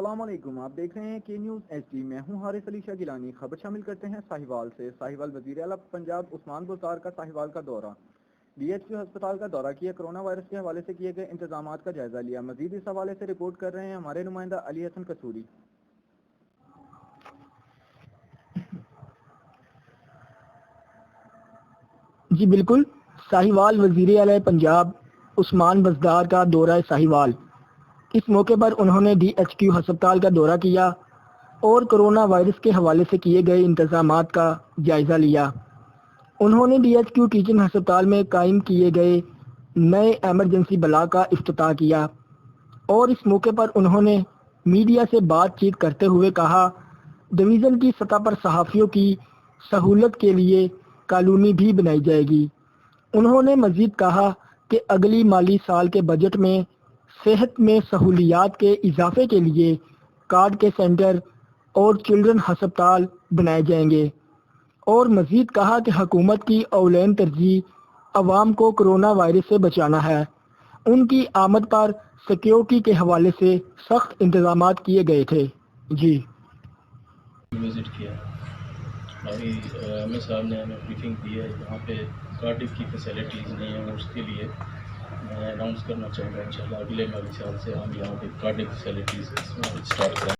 السلام علیکم، آپ دیکھ رہے ہیں کے نیوز ایچ ڈی۔ میں ہوں حارث علی شاہ گیلانی۔ خبر شامل کرتے ہیں ساہیوال سے۔ ساہیوال وزیر اعلیٰ پنجاب عثمان بزدار کا ساہیوال کا دورہ، ڈی ایچ کیو ہسپتال کا دورہ کیا، کرونا وائرس کے حوالے سے کیے گئے انتظامات کا جائزہ لیا۔ مزید اس حوالے سے رپورٹ کر رہے ہیں ہمارے نمائندہ علی حسن قصوری۔ جی بالکل، ساہیوال وزیر اعلیٰ پنجاب عثمان بزدار کا دورہ ساہیوال۔ اس موقع پر انہوں نے ڈی ایچ کیو ہسپتال کا دورہ کیا اور کرونا وائرس کے حوالے سے کیے گئے انتظامات کا جائزہ لیا۔ انہوں نے ڈی ایچ کیو ٹیچنگ ہسپتال میں قائم کیے گئے نئے ایمرجنسی بلاک کا افتتاح کیا اور اس موقع پر انہوں نے میڈیا سے بات چیت کرتے ہوئے کہا، ڈویژن کی سطح پر صحافیوں کی سہولت کے لیے کالونی بھی بنائی جائے گی۔ انہوں نے مزید کہا کہ اگلی مالی سال کے بجٹ میں صحت میں سہولیات کے اضافے کے لیے کارڈ کے سینٹر اور چلڈرن ہسپتال بنائے جائیں گے، اور مزید کہا کہ حکومت کی اولین ترجیح عوام کو کرونا وائرس سے بچانا ہے۔ ان کی آمد پر سیکیورٹی کے حوالے سے سخت انتظامات کیے گئے تھے۔ جی وزٹ کیا، ابھی ایم ایس صاحب نے ہمیں بریفنگ دی ہے، یہاں پہ کارڈک کی فیسلٹیز نہیں ہیں، اس کے لیے میں اناؤنس کرنا چاہوں گا انشاءاللہ اگلے مالی سال سے ہم یہاں پہ کارڈک فیسلٹیز اسٹارٹ کریں۔